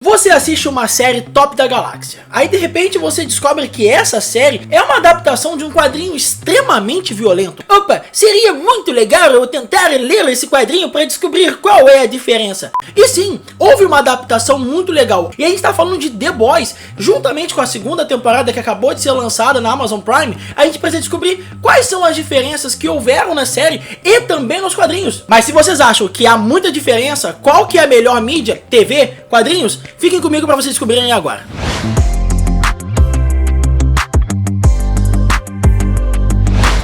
Você assiste uma série top da galáxia, aí de repente você descobre que essa série é uma adaptação de um quadrinho extremamente violento. Opa, seria muito legal eu tentar ler esse quadrinho para descobrir qual é a diferença. E sim, houve uma adaptação muito legal, e a gente tá falando de The Boys, juntamente com a segunda temporada que acabou de ser lançada na Amazon Prime. A gente precisa descobrir quais são as diferenças que houveram na série e também nos quadrinhos. Mas se vocês acham que há muita diferença, qual que é a melhor mídia? TV? Quadrinhos? Fiquem comigo para vocês descobrirem agora.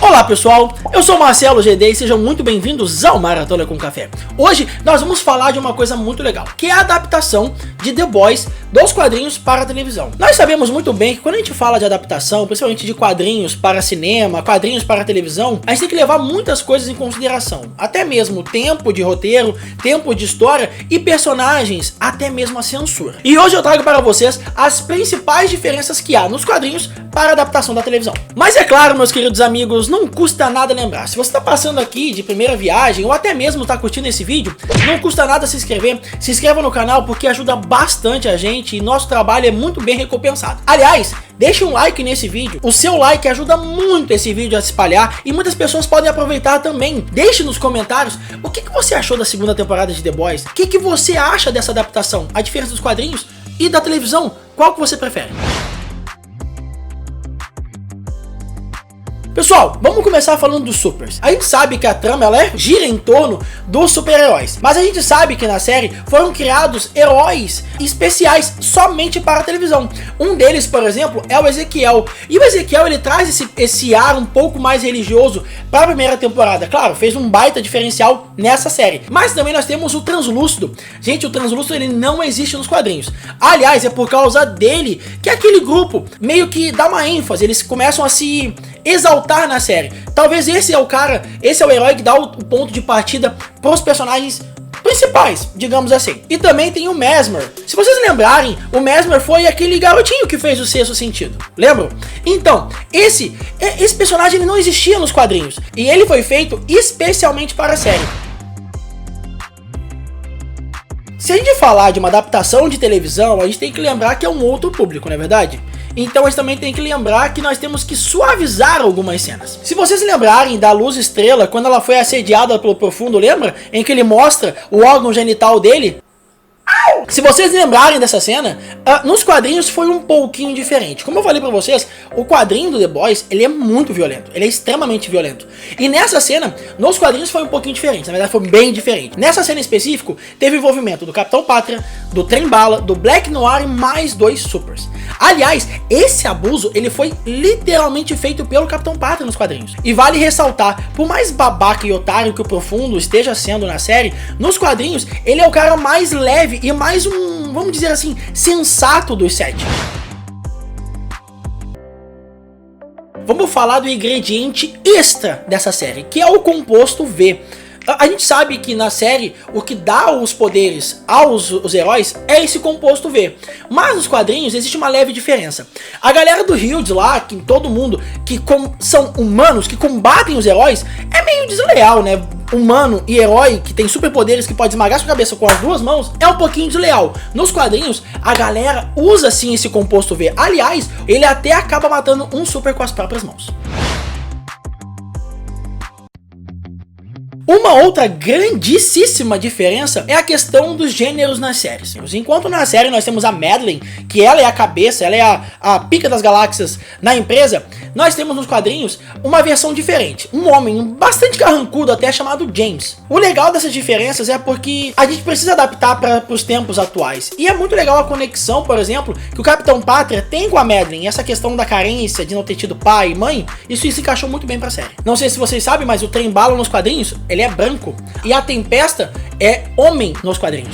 Olá pessoal, eu sou o Marcelo GD e sejam muito bem-vindos ao Maratona com Café. Hoje nós vamos falar de uma coisa muito legal, que é a adaptação de The Boys dos quadrinhos para a televisão. Nós sabemos muito bem que quando a gente fala de adaptação, principalmente de quadrinhos para cinema, quadrinhos para a televisão, a gente tem que levar muitas coisas em consideração, até mesmo tempo de roteiro, tempo de história e personagens, até mesmo a censura. E hoje eu trago para vocês as principais diferenças que há nos quadrinhos para a adaptação da televisão. Mas é claro, meus queridos amigos, não custa nada lembrar, se você está passando aqui de primeira viagem ou até mesmo está curtindo esse vídeo, não custa nada se inscrever, se inscreva no canal porque ajuda bastante a gente e nosso trabalho é muito bem recompensado. Aliás, deixe um like nesse vídeo, o seu like ajuda muito esse vídeo a se espalhar e muitas pessoas podem aproveitar também. Deixe nos comentários o que você achou da segunda temporada de The Boys, o que você acha dessa adaptação, a diferença dos quadrinhos e da televisão, qual que você prefere? Pessoal, vamos começar falando dos supers. A gente sabe que a trama gira em torno dos super-heróis, mas a gente sabe que na série foram criados heróis especiais somente para a televisão. Um deles, por exemplo, é o Ezequiel. E o Ezequiel ele traz esse ar um pouco mais religioso para a primeira temporada. Claro, fez um baita diferencial nessa série. Mas também nós temos o Translúcido. Gente, o Translúcido ele não existe nos quadrinhos. Aliás, é por causa dele que aquele grupo meio que dá uma ênfase. Eles começam a se exaltar na série. Talvez esse é o cara, esse é o herói que dá o ponto de partida para os personagens principais, digamos assim. E também tem o Mesmer. Se vocês lembrarem, o Mesmer foi aquele garotinho que fez o Sexto Sentido. Lembram? Então, esse personagem ele não existia nos quadrinhos. E ele foi feito especialmente para a série. Se a gente falar de uma adaptação de televisão, a gente tem que lembrar que é um outro público, não é verdade? Então a gente também tem que lembrar que nós temos que suavizar algumas cenas. Se vocês lembrarem da Luz Estrela, quando ela foi assediada pelo Profundo, lembra? Em que ele mostra o órgão genital dele? Se vocês lembrarem dessa cena, nos quadrinhos foi um pouquinho diferente. Como eu falei pra vocês, o quadrinho do The Boys, ele é muito violento, ele é extremamente violento. E nessa cena, nos quadrinhos foi um pouquinho diferente, na verdade foi bem diferente. Nessa cena em específico, teve envolvimento do Capitão Pátria, do Trem-Bala, do Black Noir e mais 2 supers. Aliás, esse abuso, ele foi literalmente feito pelo Capitão Pátria nos quadrinhos. E vale ressaltar, por mais babaca e otário que o Profundo esteja sendo na série, nos quadrinhos, ele é o cara mais leve e mais vamos dizer assim, sensato dos 7. Vamos falar do ingrediente extra dessa série, que é o composto V. A gente sabe que na série o que dá os poderes aos heróis é esse composto V. Mas nos quadrinhos existe uma leve diferença. A galera do Hildes lá, que todo mundo que são humanos, que combatem os heróis, é meio desleal, né? Humano e herói que tem superpoderes que pode esmagar sua cabeça com as 2 mãos é um pouquinho desleal. Nos quadrinhos a galera usa sim esse composto V. Aliás, ele até acaba matando um super com as próprias mãos. Uma outra grandíssima diferença é a questão dos gêneros nas séries. Enquanto na série nós temos a Madelyne, que ela é a cabeça, ela é a pica das galáxias na empresa, nós temos nos quadrinhos uma versão diferente. Um homem bastante carrancudo até chamado James. O legal dessas diferenças é porque a gente precisa adaptar para os tempos atuais. E é muito legal a conexão, por exemplo, que o Capitão Pátria tem com a Madelyne. Essa questão da carência, de não ter tido pai e mãe, isso se encaixou muito bem pra série. Não sei se vocês sabem, mas o Trem-Bala nos quadrinhos, ele é branco. E a Tempesta é homem nos quadrinhos.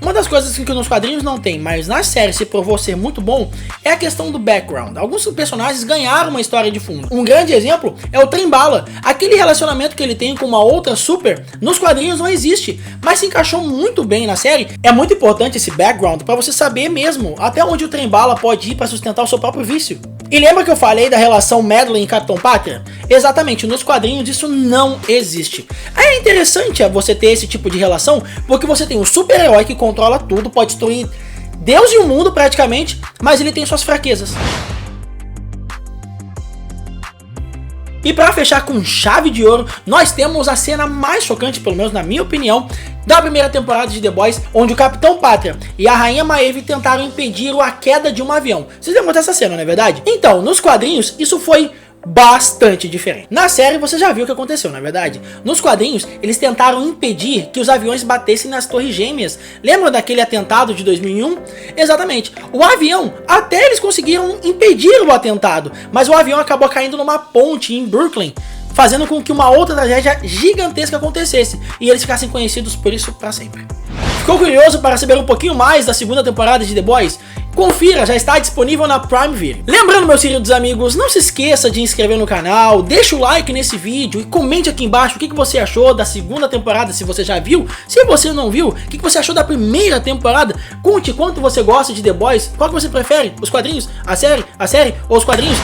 Uma das coisas que nos quadrinhos não tem, mas na série se provou ser muito bom, é a questão do background. Alguns personagens ganharam uma história de fundo. Um grande exemplo é o Trem-Bala. Aquele relacionamento que ele tem com uma outra super, nos quadrinhos não existe, mas se encaixou muito bem na série. É muito importante esse background para você saber mesmo até onde o Trem-Bala pode ir para sustentar o seu próprio vício. E lembra que eu falei da relação Madeline e Capitão Pátria? Exatamente, nos quadrinhos isso não existe. É interessante você ter esse tipo de relação, porque você tem um super-herói que controla tudo, pode destruir Deus e o mundo praticamente, mas ele tem suas fraquezas. E pra fechar com chave de ouro, nós temos a cena mais chocante, pelo menos na minha opinião, da primeira temporada de The Boys, onde o Capitão Pátria e a Rainha Maeve tentaram impedir a queda de um avião. Vocês lembram dessa cena, não é verdade? Então, nos quadrinhos, isso foi bastante diferente. Na série você já viu o que aconteceu, não é verdade? Nos quadrinhos, eles tentaram impedir que os aviões batessem nas torres gêmeas. Lembram daquele atentado de 2001? Exatamente. O avião, até eles conseguiram impedir o atentado, mas o avião acabou caindo numa ponte em Brooklyn, fazendo com que uma outra tragédia gigantesca acontecesse, e eles ficassem conhecidos por isso para sempre. Ficou curioso para saber um pouquinho mais da segunda temporada de The Boys? Confira, já está disponível na Prime Video. Lembrando, meus queridos amigos, não se esqueça de inscrever no canal, deixa o like nesse vídeo e comente aqui embaixo o que você achou da segunda temporada, se você já viu. Se você não viu, o que você achou da primeira temporada? Conte quanto você gosta de The Boys, qual que você prefere, os quadrinhos, a série ou os quadrinhos?